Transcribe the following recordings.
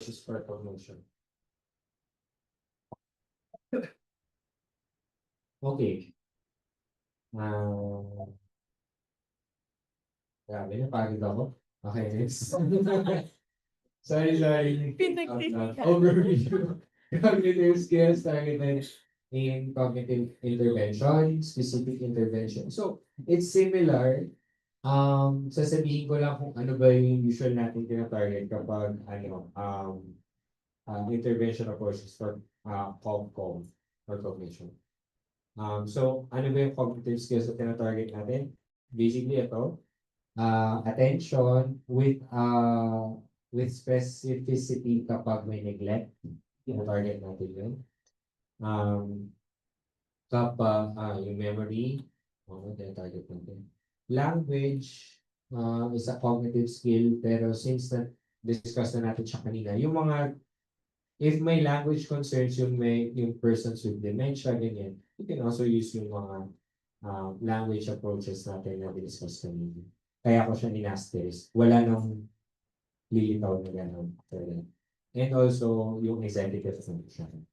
just for promotion. Okay. Ah, grabe napagod ako. Okay, next. Sorry. Overview. Cognitive skills targeted in cognitive intervention, specific intervention. So, it's similar. Sasabihin ko lang kung ano ba yung usual natin tina-target kapag intervention approaches for COG-COG or cognition. So, ano ba yung cognitive skills na tina-target natin? Basically, ito, attention with specificity kapag may neglect, tina-target natin yun. Kapag yung memory, tina-target natin. Language is a cognitive skill, pero since na-discuss na natin siya kanina, yung mga if may language concerns yung persons with dementia, ganyan, you can also use yung mga language approaches natin na discuss kanina. Kaya ko siya in-asterisk. Wala nang lilitaw na gano'n. And also, yung executive function.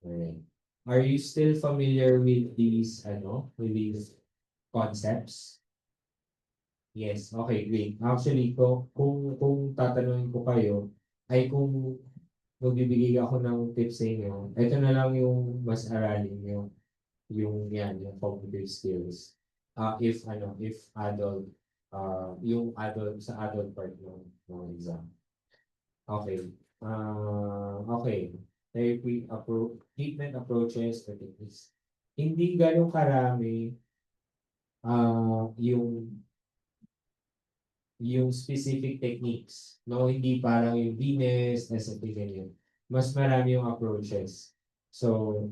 Alright. Are you still familiar with with these concepts? Yes, okay, great. Actually, kung tatanungin ko kayo, ay kung magbibigay ako ng tips sa inyo, ito na lang yung mas aralin yung cognitive skills. If adult, yung adult sa adult part ng exam. Okay. Okay. Treatment approaches or techniques. Hindi ganun karami yung specific techniques, no? Hindi parang yung Venus, SFP, ganyan. Mas marami yung approaches. So,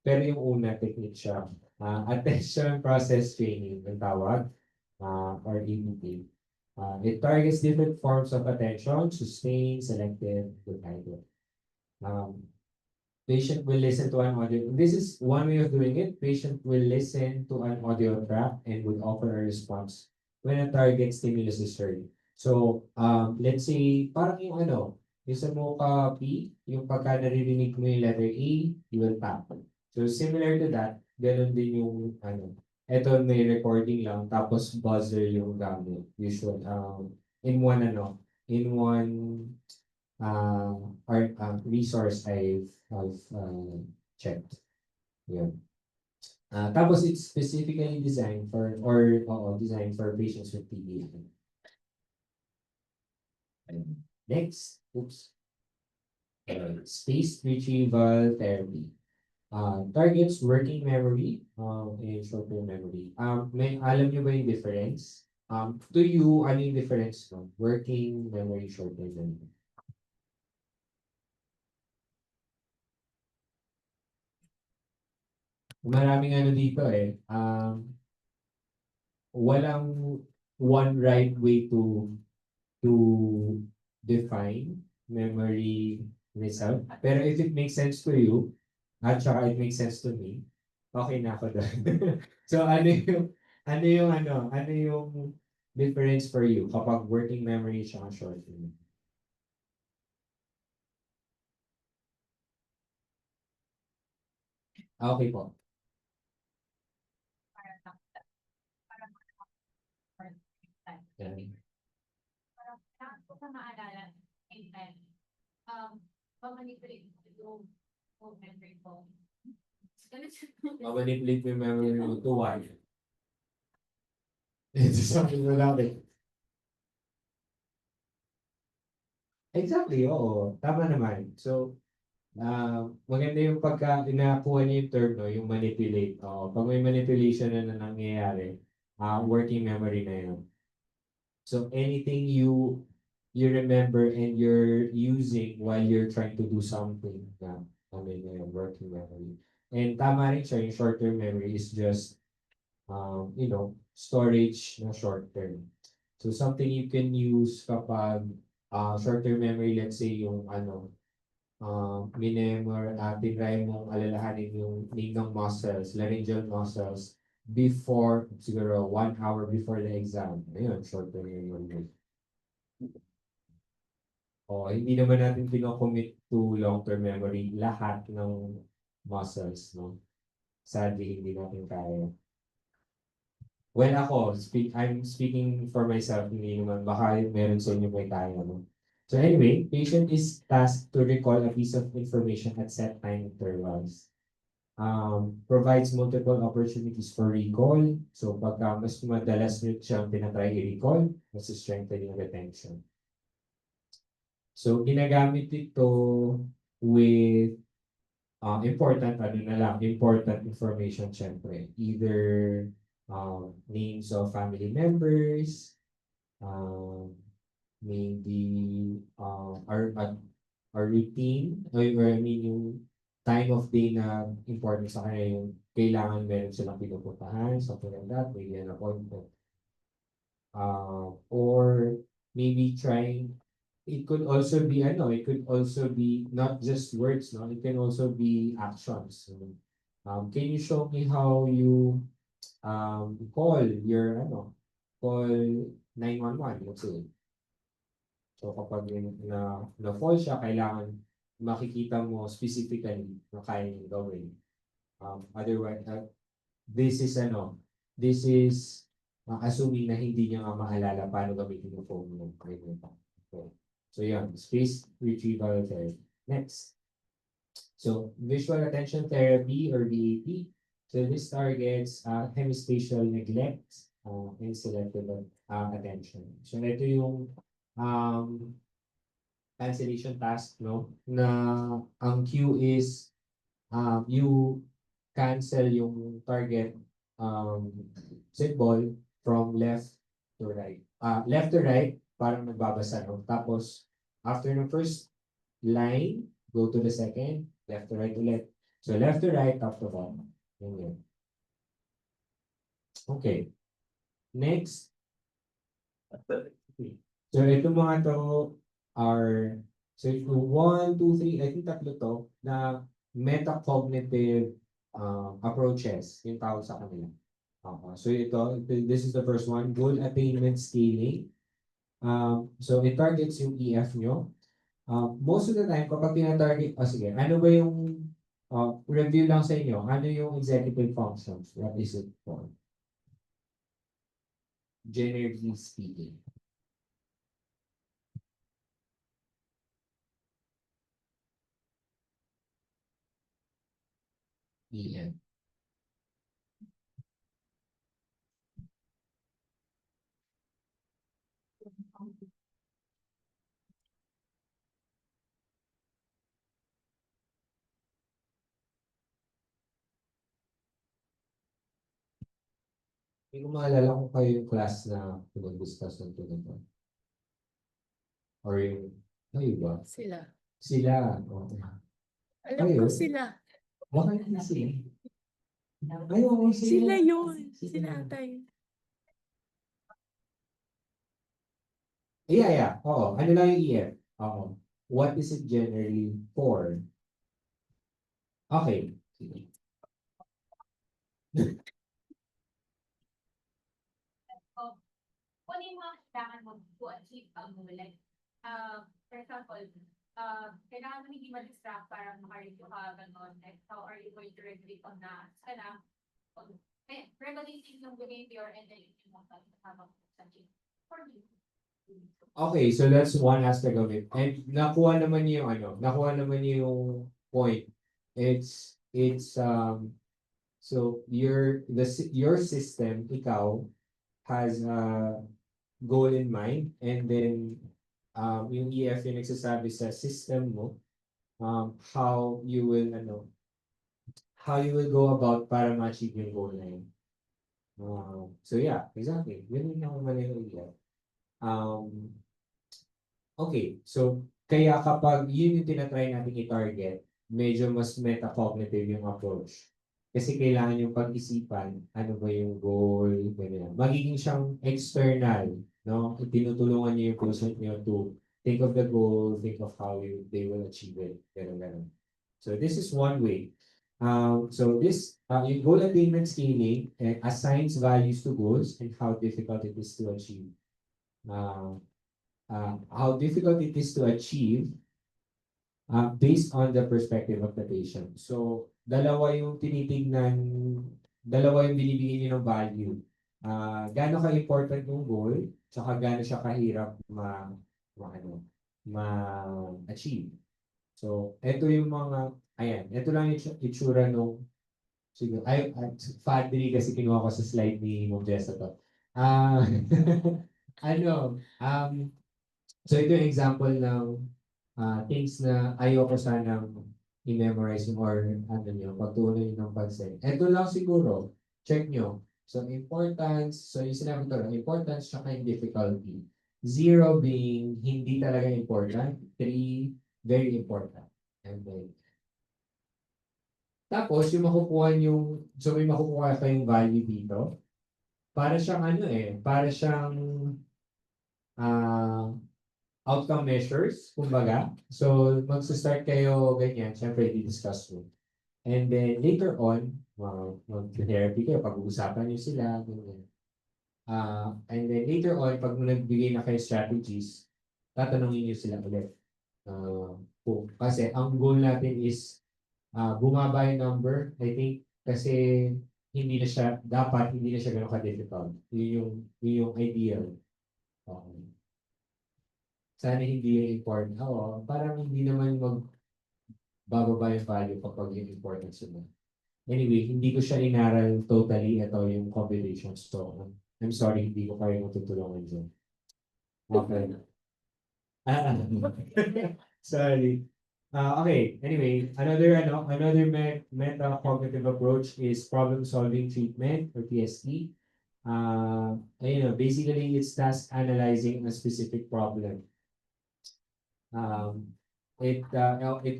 pero yung una, technique siya. Attention Process Training, ang tawag, or APT. It targets different forms of attention, sustained, selective, guided. Patient will listen to an audio. This is one way of doing it. Patient will listen to an audio track and will offer a response when a target stimulus is heard. So, let's say, parang yung sa Mocha P, yung pagka naririnig mo yung letter A, you will tap. So, similar to that, ganun din yung eto may recording lang, tapos buzzer yung gamit. Usual, in one resource I've checked. Yun. Tapos it's specifically designed designed for patients with TBI. Next, space retrieval therapy. Targets working memory and short-term memory. Alam niyo ba yung difference? To you, ano yung difference no? Working memory, short-term memory. Maraming dito walang one right way to define memory result. Pero if it makes sense to you, at saka it makes sense to me, okay na ako doon. So ano yung difference for you kapag working memory siya short term? Okay po. Yan. Mamanipulate mo yung memory mo to why? It's something without it. Exactly, oo. Tama naman. So, maganda yung pagka inakuha niyo yung term, no, yung manipulate. Oo, pag may manipulation na nangyayari, working memory na yun. So, anything you remember and you're using while you're trying to do something na working memory. And tama rin siya, yung short-term memory is just, storage na short-term. So, something you can use kapag short-term memory, let's say yung tinry mong alalahanin yung ninong muscles, laryngeal muscles, before, siguro 1 hour before the exam. Ayun, short-term memory. O, hindi naman natin pino-commit to long-term memory lahat ng muscles, no? Sadly, hindi natin kaya. Well, I'm speaking for myself, hindi naman, baka meron sa inyo may kaya, no? So anyway, patient is tasked to recall a piece of information at set time intervals. Provides multiple opportunities for recall. So pagka mas madalas nyo siyang tinatry i-recall, mas strengthen yung retention. So ginagamit ito with important information syempre. Either names of family members, maybe our routine, or I mean yung time of day na important sa kanya, yung kailangan meron silang pinupuntahan, something like that, maybe an appointment. Or maybe trying, it could also be not just words, no? It can also be actions. Can you show me how you call 911, let's say. So kapag na-fall siya, kailangan makikita mo specifically na kaya niyong gawin. Otherwise, this is assuming na hindi niya nga maalala paano gamitin yung phone mo. Okay. So yan, space retrieval therapy. Next. So visual attention therapy or VAT. So this targets hemispatial neglect and selective attention. So ito yung cancellation task, no? Na ang cue is you cancel yung target symbol from left to right. Left to right, parang nagbabasa, no? Tapos, after the first line, go to the second, left to right ulit. So, left to right, top to bottom. Yun. Okay. Next. So, ito mga to are, so 1, 2, 3, I think tatlo to, na metacognitive approaches yung tawag sa kanila. So this is the first one, goal attainment scaling. So it targets yung EF nyo. Most of the time, kapag tina-target, sige, ano ba yung, review lang sa inyo, ano yung executive functions? What is it for? Generally speaking. EF. Hindi ko maalala kung kayo yung class na pinag-discuss ng ganito. Or yung, kayo ba? Sila. Sila. Alam ko Ayun. sila. Baka hindi sila. Ayun, Sila yun. Sila ata yun. Yeah. Oo. Ano lang yung EF? Oo. What is it generally for? Okay. Sige. Kung ano yung mga kailangan mo to achieve ang goal, like, for example, kailangan mo hindi ma-distract para makareview ka, gano'n, like, how are you going to regulate on that? Sana, regulating yung behavior and then yung mga habang achieve. For me. Okay, so that's one aspect of it. And nakuha naman niyo yung point. So your system, ikaw, has a goal in mind, and then yung EF yung nagsasabi sa system mo, how you will go about para ma-achieve yung goal na yun. So yeah, exactly. Yun yung naman yung EF. Okay, so kaya kapag yun yung tinatry natin i-target, medyo mas metacognitive yung approach. Kasi kailangan yung pag-isipan, ano ba yung goal, ganyan. Magiging siyang external, no? Tinutulungan niyo yung person niyo to think of the goal, think of how they will achieve it, ganun. So this is one way. Yung goal attainment scaling assigns values to goals and how difficult it is to achieve. how difficult it is to achieve based on the perspective of the patient. So, dalawa yung binibigyan niyo ng value. Gaano ka-important yung goal, tsaka gaano siya kahirap ma-achieve. So, ito yung ito lang yung itsura nung, siguro, Fadri kasi kinuha ko sa slide ni Mong Jessa to. Ano, so ito yung example ng things na ayoko sanang i-memorize or pagtuunan nyo ng pansin. Ito lang siguro, check nyo. So importance, so yung sinabi ko lang, importance tsaka yung difficulty. 0 being hindi talaga important, 3 very important. And then, tapos yung so may makukuha kayong value dito. Para siyang para siyang outcome measures, kumbaga. So, magsa-start kayo ganyan, syempre, i-discuss mo. And then, later on, mag-therapy kayo, pag-uusapan nyo sila, ganyan. And then, later on, pag nagbigay na kayo strategies, tatanungin nyo sila ulit. Kasi, ang goal natin is, bumaba yung number, I think, kasi hindi na siya gano'n ka-difficult. Yun yung ideal. Okay. Sana hindi yung important. Oo, parang hindi naman magbababa yung value kapag yung importance mo. Anyway, hindi ko siya inaral totally. Ito yung combinations. So, I'm sorry, hindi ko kayo matutulungan dyan. Okay. Sorry. Okay, anyway, another meta-cognitive approach is problem-solving treatment or PST. Basically, it's task analyzing a specific problem. It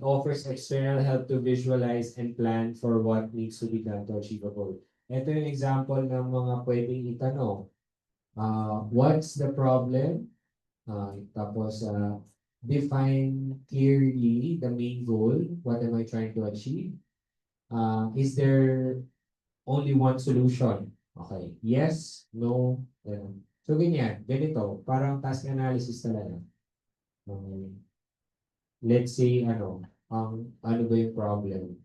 offers external help to visualize and plan for what needs to be done to achieve a goal. Ito yung example ng mga pwedeng itanong. What's the problem? Tapos, define clearly the main goal. What am I trying to achieve? Is there only one solution? Okay. Yes, no, ganun. So, ganito, parang task analysis talaga. Let's say, ano ba yung problem?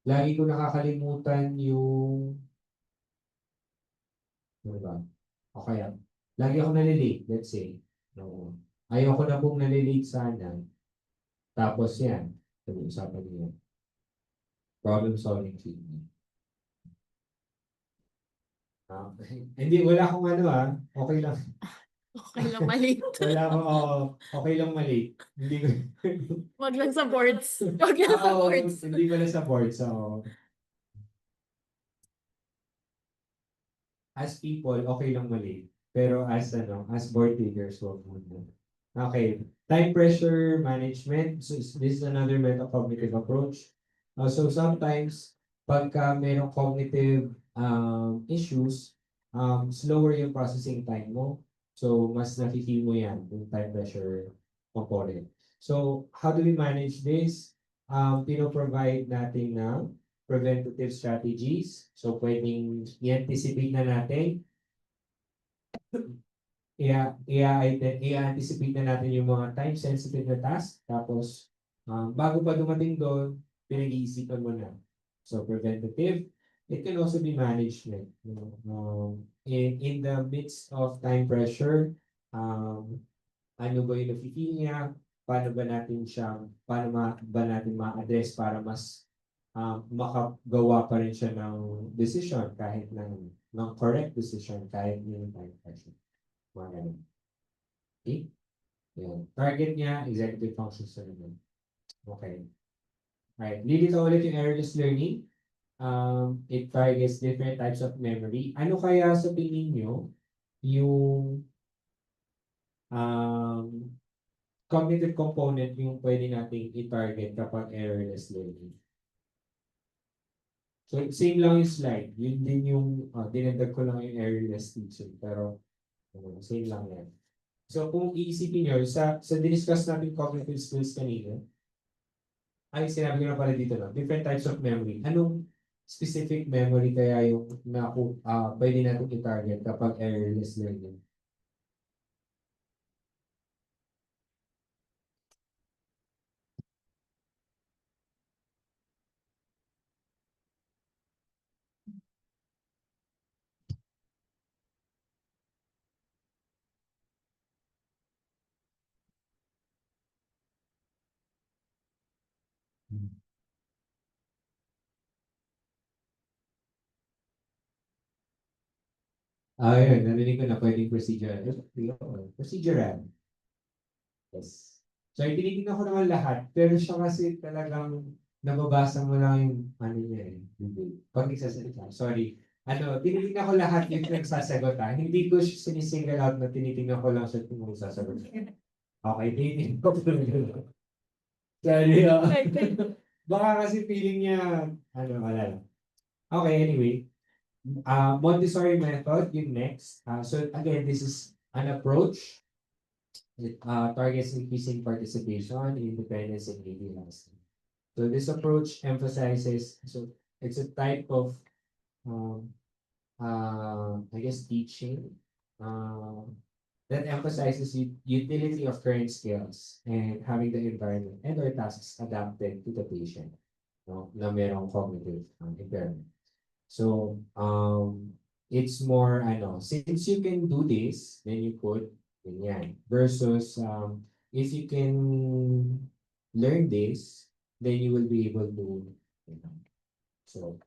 Lagi ko nakakalimutan yung, ano ba? Okay, lagi ako nalilate, let's say. No. Ayoko na pong nalilate sana. Tapos yan, pag-uusapan niyo. Problem solving treatment. Hindi, wala akong okay lang. Okay lang, mali. Okay lang mali. Hindi ko. Wag lang sa boards. Wag lang sa boards. Hindi ko na sa boards. As people, okay lang mali. Pero as board leaders, wag muna. Okay. Time pressure management. So this is another metacognitive approach. So sometimes, pagka mayroong cognitive issues, slower yung processing time mo. So, mas nafe-feel mo yan, yung time pressure component. So, how do we manage this? Pino-provide natin ng preventative strategies. So, pwedeng i-anticipate na natin. I-anticipate na natin yung mga time-sensitive na task. Tapos, bago pa dumating doon, pinag-iisipan mo na. So, preventative. It can also be management. In the midst of time pressure, ano ba yung nafe-feel niya? Paano ba natin ma-address para mas makagawa pa rin siya ng decision kahit ng correct decision kahit yung time pressure. Mga ganun. Okay? Yan. Target niya, executive functions na naman. Okay. Alright. Lilitaw ulit yung errorless learning. It targets different types of memory. Ano kaya sa tingin nyo yung cognitive component yung pwede nating i-target kapag errorless learning? So, same lang yung slide. Yun din yung, dinagdag ko lang yung errorless teaching. Pero, same lang yan. So, kung iisipin nyo, sa diniscuss natin cognitive skills kanina, ay, sinabi ko na pala dito, no? Different types of memory. specific memory kaya yung pwede natin i-target kapag errorless learning. Ayun, narinig ko na pwedeng procedural. Procedural. Yes. So, tinitingnan ko naman lahat, pero siya kasi talagang nababasa mo lang yung ano niya eh. Pag nagsasalita. Sorry. Tinitingnan ko lahat yung nagsasagot ha. Hindi ko siya sinisingle out na tinitingnan ko lang siya kung magsasagot. Okay, tinitingnan ko lang. Sorry. Baka kasi feeling niya, wala lang. Okay, anyway. Montessori method, yung next. So again, this is an approach. It targets increasing participation, independence, and agency. So this approach emphasizes, so it's a type of, I guess, teaching that emphasizes utility of current skills and having the environment and or tasks adapted to the patient, no, na merong cognitive impairment. So, it's more, since you can do this, then you could, ganyan. Versus, if you can learn this, then you will be able to, you know, so,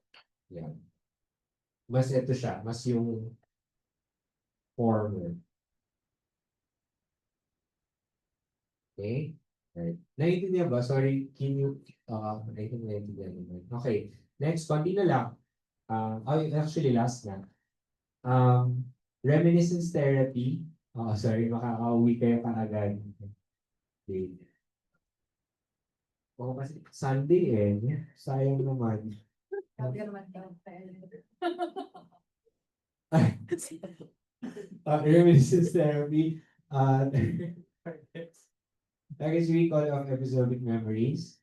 yeah. Mas ito siya, mas yung former. Okay? Right. Naiintindihan ba? Sorry, can you, naiintindihan naman. Okay. Next, konti na lang. Actually, last na. Reminiscence therapy. Sorry, makakauwi kayo kaagad. Okay. Kasi Sunday eh. Sayang naman. Sabi naman daw, Reminiscence therapy. That is recall of episodic memories.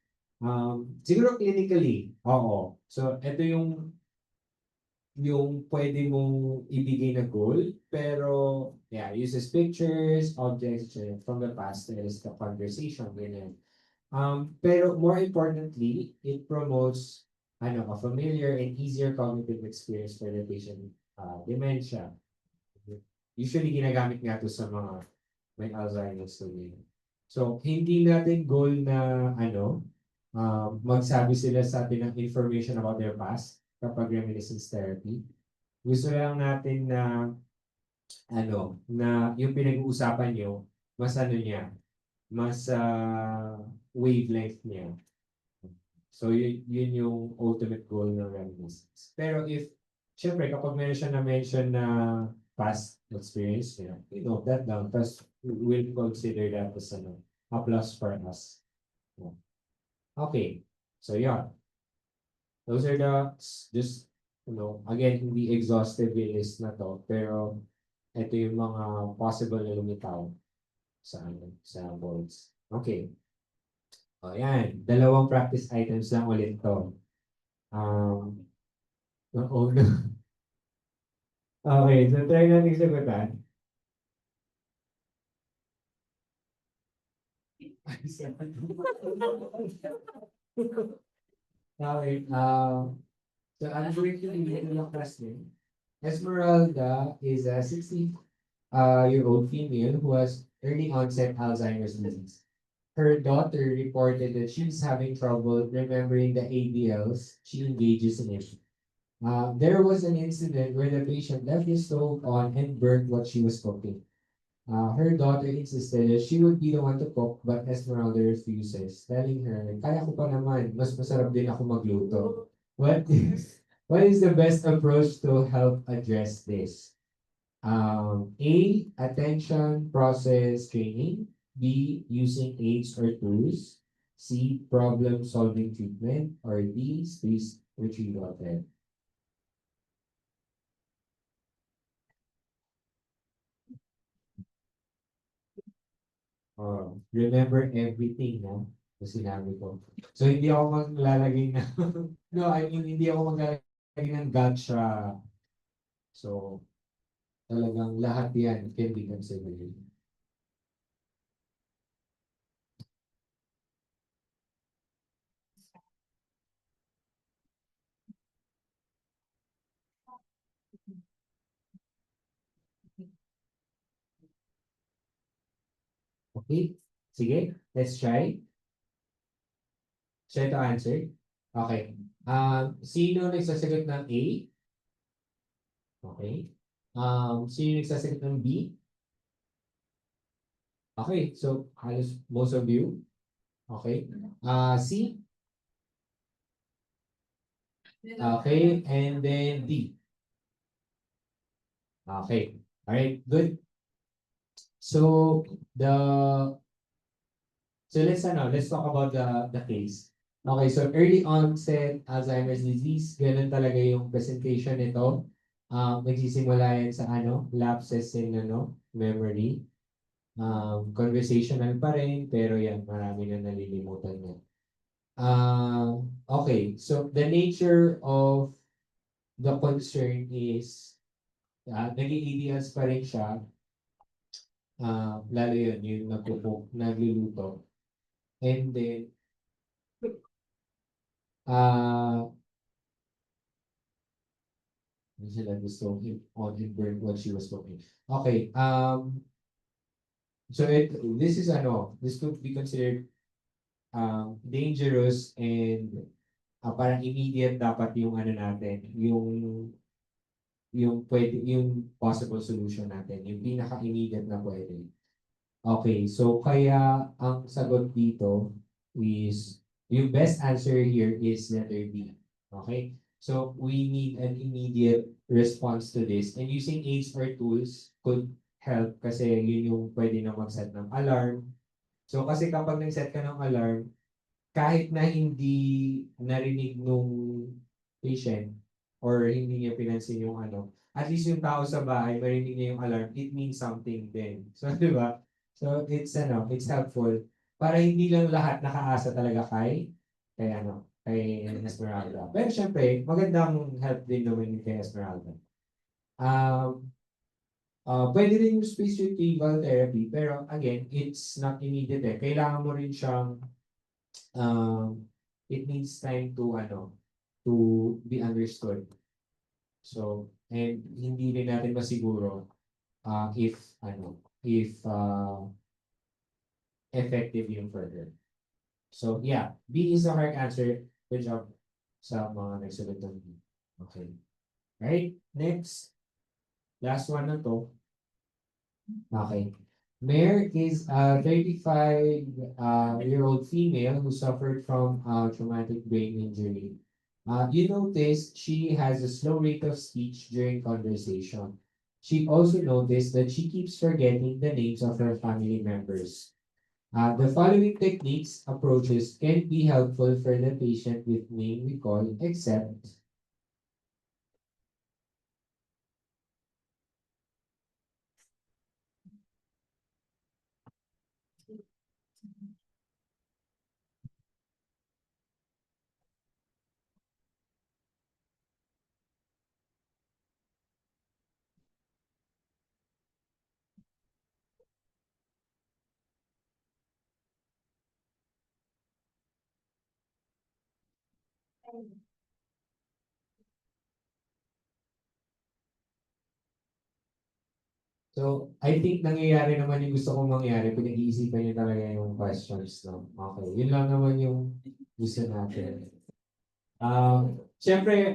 Siguro clinically, oo. So, ito yung pwede mong ibigay na goal, pero yeah, uses pictures, objects from the past, there is the conversation, ganyan. Pero more importantly, it promotes a familiar and easier cognitive experience for the patient dementia. Usually ginagamit nga to sa mga may Alzheimer's disease. So, hindi natin goal na magsabi sila sa atin ng information about their past kapag reminiscence therapy. Gusto lang natin na yung pinag-uusapan nyo, mas mas wavelength niya. So, yun yung ultimate goal ng reminiscence. Pero syempre, kapag meron siya na-mention na past experience, we note that down. Tapos, we'll consider that as a plus for us. Okay. So, yeah. Those are just, again, hindi exhaustive yung list na to, pero ito yung mga possible na lumitaw sa boards. Okay. O yan, dalawang practice items lang ulit to. Okay, so try natin sagutan. Okay, so I'm going to read your question. Esmeralda is a 60-year-old female who has early onset Alzheimer's disease. Her daughter reported that she's having trouble remembering the ADLs she engages in. There was an incident where the patient left the stove on and burnt what she was cooking. Her daughter insisted that she would be the one to cook, but Esmeralda refuses, telling her, kaya ko pa naman, mas masarap din ako magluto. What is the best approach to help address this? A, attention process training. B, using aids or tools. C, problem-solving treatment. Or D, space retrieval therapy. Remember everything na sinabi ko. So, hindi ako maglalagay na, no, I mean, hindi ako maglalagay ng gotcha. So, talagang lahat yan can be considered. Okay? Sige, let's try. Try to answer. Okay. Sino nagsasagot ng A? Okay. Sino nagsasagot ng B? Okay, so halos most of you. Okay. C? Okay, and then D. Okay. All right, good. So the let's talk about the case. Okay, so early onset Alzheimer's disease, ganun talaga yung presentation nito. Nagsisimula yan sa lapses in memory. Conversational pa rin, pero yan, marami na nalilimutan na. Okay, so the nature of the concern is naging ADLs pa rin siya. Lalo yun, yung nagluluto. And then, hindi sila gusto on burn what she was cooking. Okay, so this could be considered dangerous and parang immediate dapat yung natin, yung possible solution natin, yung pinaka-immediate na pwede. Okay, so kaya ang sagot dito is, yung best answer here is letter B. Okay? So we need an immediate response to this. And using aids or tools could help kasi yun yung pwede na mag-set ng alarm. So kasi kapag nag-set ka ng alarm, kahit na hindi narinig nung patient or hindi niya pinansin yung at least yung tao sa bahay, marinig niya yung alarm, it means something din. So, di ba? So, it's helpful para hindi lang lahat nakaasa talaga kay Esmeralda. Pero syempre, magandang help din naman kay Esmeralda. Pwede rin yung space retrieval therapy, pero again, it's not immediate eh. Kailangan mo rin siyang it needs time to be understood. So, and hindi rin natin masiguro if effective yung further. So, yeah, B is the correct answer. Good job sa mga nagsagot ng B. Okay. Right, next. Last one na to. Okay. Mare is a 35-year-old female who suffered from traumatic brain injury. You notice she has a slow rate of speech during conversation. She also noticed that she keeps forgetting the names of her family members. The following techniques approaches can be helpful for the patient with name recall, except so, I think nangyayari naman yung gusto kong mangyari, pinag-iisipan niyo talaga yung questions, no? Okay, yun lang naman yung gusto natin. Siyempre,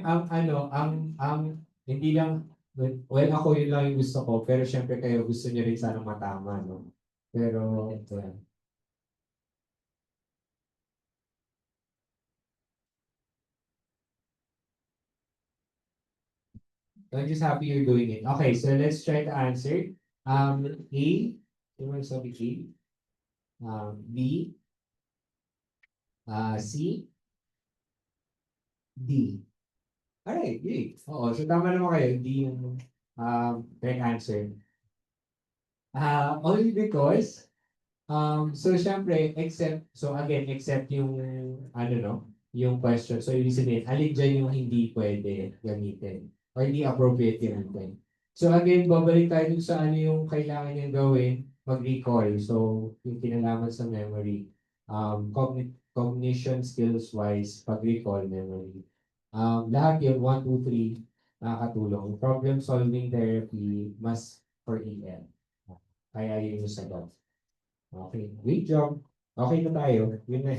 hindi lang, well, ako yun lang yung gusto ko, pero siyempre kayo gusto niyo rin sana matama, no? Pero, yeah. I'm just happy you're doing it. Okay, so let's try to answer. A, yung sabi A, B, C, D. Alright, great. Oo, so tama naman kayo, hindi yung correct answer. Only because, so syempre, except yung, yung question. So, ibig sabihin, alin dyan yung hindi pwede gamitin or hindi appropriate gamitin. So, again, babalik tayo dun sa ano yung kailangan niyang gawin, mag-recall. So, yung kinalaman sa memory, cognition skills-wise, pag-recall memory. Lahat yun, 1, 2, 3, nakakatulong. Problem-solving therapy, mas for EL. Kaya yun yung sagot. Okay, great job. Okay na tayo. Yun na.